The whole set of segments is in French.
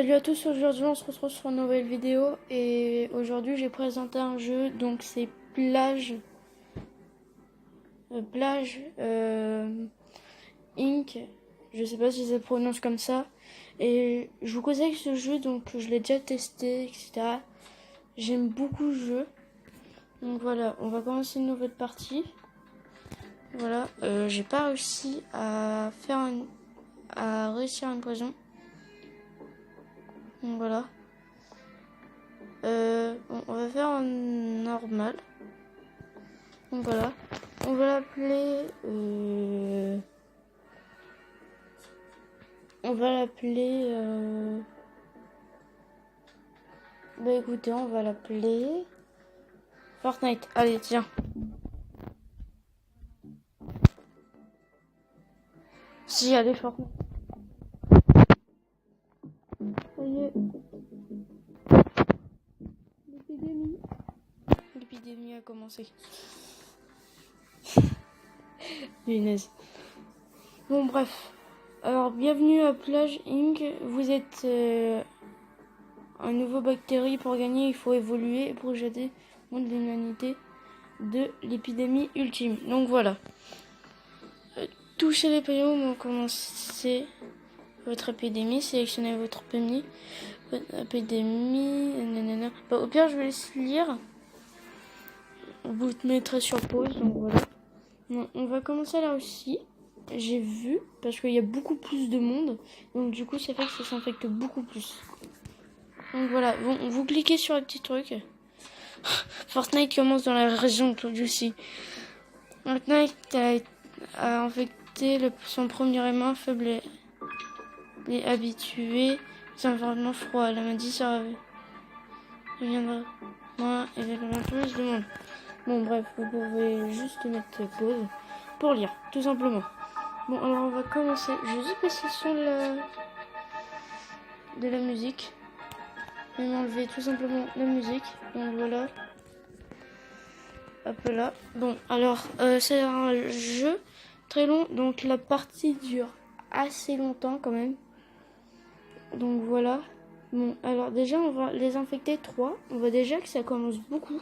Salut à tous, aujourd'hui on se retrouve sur une nouvelle vidéo et aujourd'hui j'ai présenté un jeu, donc c'est Plage Inc. Je sais pas si ça se prononce comme ça. Et je vous conseille ce jeu, donc je l'ai déjà testé, etc. J'aime beaucoup le jeu. Donc voilà, on va commencer une nouvelle partie. Voilà, j'ai pas réussi à réussir une prison. Donc voilà. On va faire un normal. Donc voilà. On va l'appeler. Bah écoutez, on va l'appeler Fortnite. Allez, tiens. Si, allez, Fortnite. Ça y est. L'épidémie a commencé. Lunaise. Bon, bref. Alors, bienvenue à Plage Inc. Vous êtes un nouveau bactérie. Pour gagner, il faut évoluer et projeter le monde de l'humanité de l'épidémie ultime. Donc voilà. Touchez les payants, commencez votre épidémie, sélectionnez votre épidémie, nanana. Bah, au pire, je vais laisser lire. Vous mettrez sur pause, donc voilà. Bon, on va commencer là aussi. J'ai vu, parce qu'il y a beaucoup plus de monde, donc du coup, c'est fait que ça s'infecte beaucoup plus. Donc voilà, vous cliquez sur le petit truc. Fortnite commence dans la région de Claude-Jussy. Fortnite a infecté son premier aimant faible et habitué aux environnements froids. La maladie ça reviendra moins et avec un peu plus de monde. Bon bref, vous pouvez juste mettre pause pour lire, tout simplement. Bon alors on va commencer. Je vais juste passer le son de la musique. Je vais m'enlever tout simplement la musique. Donc voilà. Hop là. Bon alors c'est un jeu très long, donc la partie dure assez longtemps quand même. Donc voilà. Bon, alors déjà, on va les infecter 3. On voit déjà que ça commence beaucoup.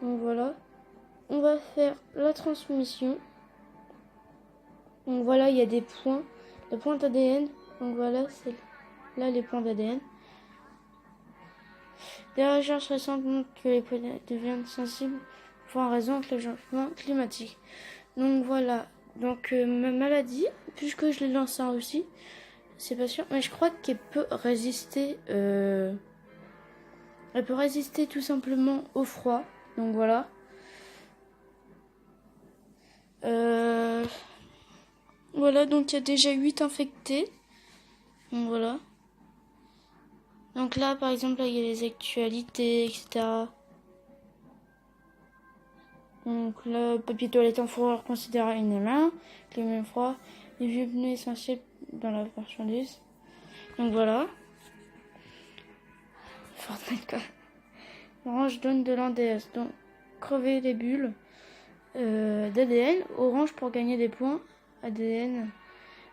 Donc voilà. On va faire la transmission. Donc voilà, il y a des points. Les points d'ADN. Donc voilà, c'est là les points d'ADN. Des recherches récentes montrent que les planètes deviennent sensibles en raison du changement climatique. Donc voilà. Donc ma maladie, puisque je l'ai lancée en Russie, c'est pas sûr, mais je crois qu'elle peut résister. Elle peut résister tout simplement au froid. Donc voilà. Voilà, donc il y a déjà 8 infectés. Donc voilà. Donc là, par exemple, là, il y a les actualités, etc. Donc là, papier toilette en fourrure considéré une main, climat froid, les vieux pneus essentiels dans la marchandise. Donc voilà. Fortnite quoi. Orange donne de l'NDS. Donc crever les bulles d'ADN. Orange pour gagner des points ADN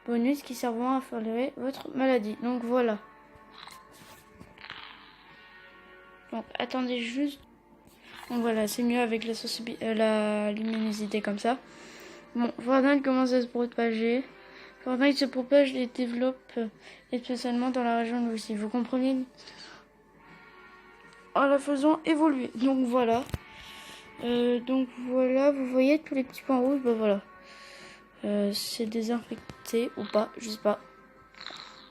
bonus qui serviront à améliorer votre maladie. Donc voilà. Donc attendez juste. Donc voilà, c'est mieux avec la luminosité comme ça. Bon, Fortnite commence à se propager. Fortnite se propage et développe spécialement dans la région de Russie. Vous comprenez? En la faisant évoluer. Donc voilà. Vous voyez tous les petits points rouges. Bah voilà. C'est désinfecté ou pas, je sais pas.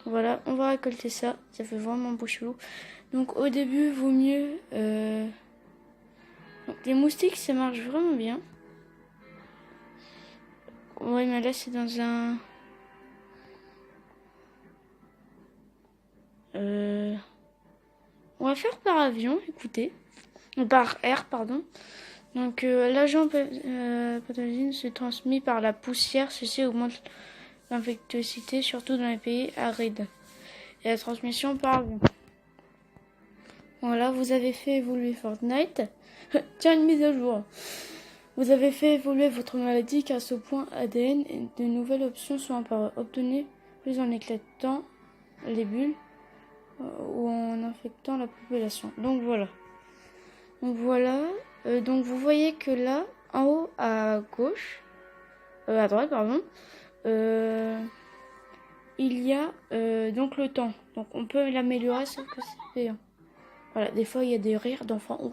Voilà, on va récolter ça. Ça fait vraiment beau chelou. Donc au début, vaut mieux. Donc, les moustiques, ça marche vraiment bien. Ouais, mais là, c'est dans un. On va faire par avion, écoutez. Par air, pardon. Donc, l'agent pathogène se transmet par la poussière. Ceci augmente l'infectiosité, surtout dans les pays arides. Et la transmission par avion. Voilà, vous avez fait évoluer Fortnite. Tiens, une mise à jour. Vous avez fait évoluer votre maladie grâce au point ADN et de nouvelles options sont apparues. Obtenez plus en éclatant les bulles ou en infectant la population. Donc voilà. Donc vous voyez que là, en haut à gauche, à droite, pardon, il y a donc le temps. Donc on peut l'améliorer, sauf que c'est payant. Voilà, des fois il y a des rires d'enfants.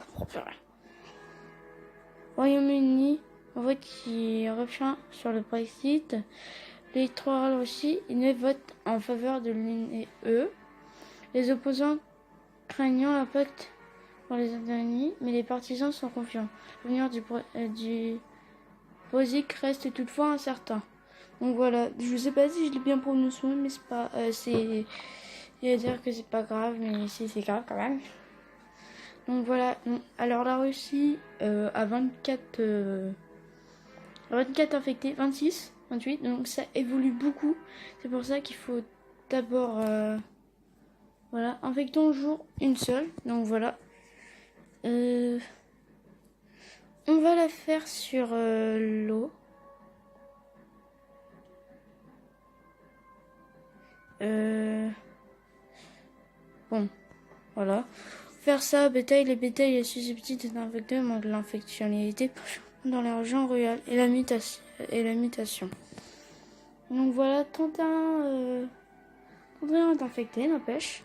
Royaume-Uni, on vote qui revient sur le Brexit. L'électoral aussi, ils votent en faveur de l'Union UE. Les opposants craignant l'impact pour les États-Unis, mais les partisans sont confiants. L'avenir du Brexit reste toutefois incertain. Donc voilà, je sais pas si je l'ai bien prononcé, mais c'est pas, c'est, il va dire que c'est pas grave, mais si c'est grave quand même. Donc voilà, alors la Russie a 24 infectés, 26, 28, donc ça évolue beaucoup. C'est pour ça qu'il faut d'abord, voilà, infectons au jour une seule. Donc voilà, on va la faire sur l'eau. Bon, voilà. Faire ça, les bétails est susceptible d'être infecté, manque de l'infectionnalité dans les régions rurales et la mutation. Donc voilà, 31 est infecté, n'empêche.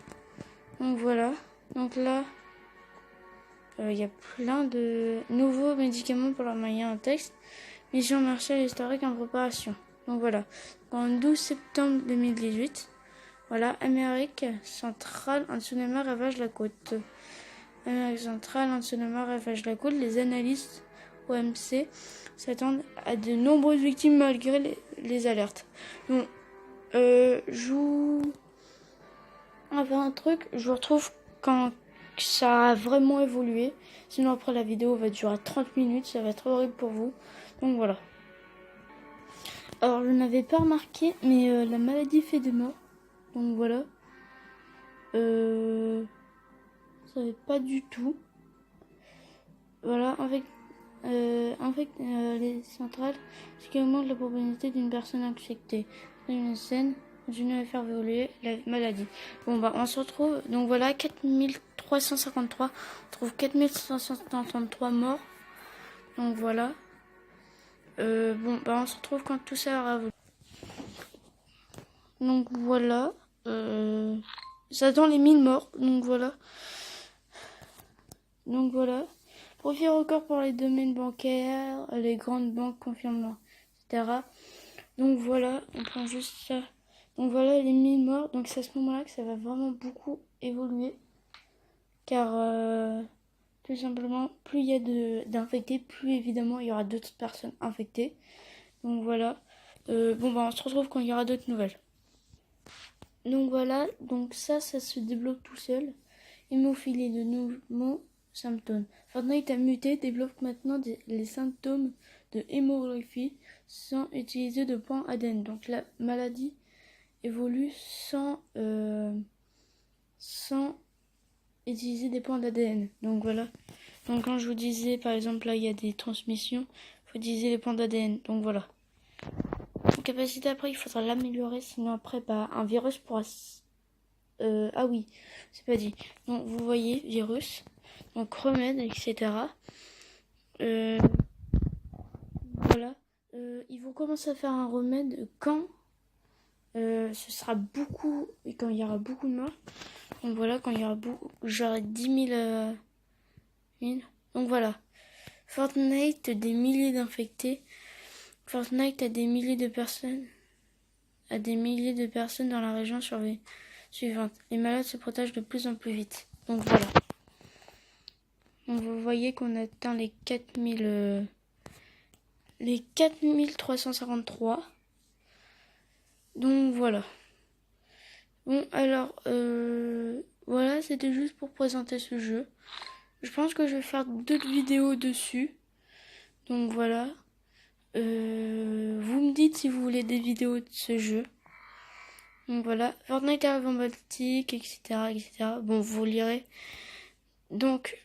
Donc voilà. Donc là, il y a plein de nouveaux médicaments pour leur moyen en texte. Mission Marshall historique en préparation. Donc voilà. En 12 septembre 2018, voilà, Amérique centrale, un tsunami ravage la côte. Amérique centrale, un tsunami ravage la côte. Les analystes OMC s'attendent à de nombreuses victimes malgré les alertes. Donc, je vous... Enfin, un truc, je vous retrouve quand ça a vraiment évolué. Sinon, après, la vidéo va durer 30 minutes, ça va être horrible pour vous. Donc, voilà. Alors, je n'avais pas remarqué, mais la maladie fait des morts. Donc, voilà. Je savais pas du tout. Voilà, avec les centrales, ce qui augmente la probabilité d'une personne infectée. Une scène continue à faire évoluer la maladie. Bon, bah, on se retrouve. Donc voilà, 4353. On trouve 4573 morts. Donc voilà. Bon, bah, on se retrouve quand tout ça aura évolué. Donc voilà. Ça attend les 1000 morts. Donc voilà. Profit record pour les domaines bancaires, les grandes banques confirment, etc. Donc voilà, on prend juste ça. Donc voilà les 1000 morts. Donc c'est à ce moment-là que ça va vraiment beaucoup évoluer. Car tout simplement, plus il y a d'infectés, plus évidemment il y aura d'autres personnes infectées. Donc voilà. Bon bah on se retrouve quand il y aura d'autres nouvelles. Donc voilà, donc ça se débloque tout seul. Hémophilie de nouveaux symptômes. Fortnite a muté, développe maintenant les symptômes de hémographie sans utiliser de points ADN. Donc la maladie évolue sans utiliser des points d'ADN. Donc voilà. Donc quand je vous disais par exemple là il y a des transmissions, il faut utiliser les points d'ADN. Donc voilà. Capacité après il faudra l'améliorer, sinon après bah, un virus pourra... ah oui, c'est pas dit. Donc vous voyez, virus, donc remède, etc. Voilà. Ils vont commencer à faire un remède quand ce sera beaucoup, et quand il y aura beaucoup de morts. Donc voilà, quand il y aura beaucoup, genre 10 000, 1000. Donc voilà. Fortnite, des milliers d'infectés. Fortnite a des milliers de personnes. Dans la région suivante. Les malades se protègent de plus en plus vite. Donc voilà. Donc vous voyez qu'on atteint les 4353. Donc voilà. Bon alors voilà, c'était juste pour présenter ce jeu. Je pense que je vais faire d'autres vidéos dessus. Donc voilà. Vous me dites si vous voulez des vidéos de ce jeu. Donc voilà, Fortnite avant Baltic, etc., etc. Bon, vous lirez. Donc,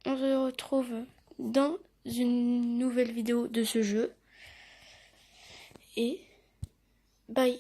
on se retrouve dans une nouvelle vidéo de ce jeu. Et bye.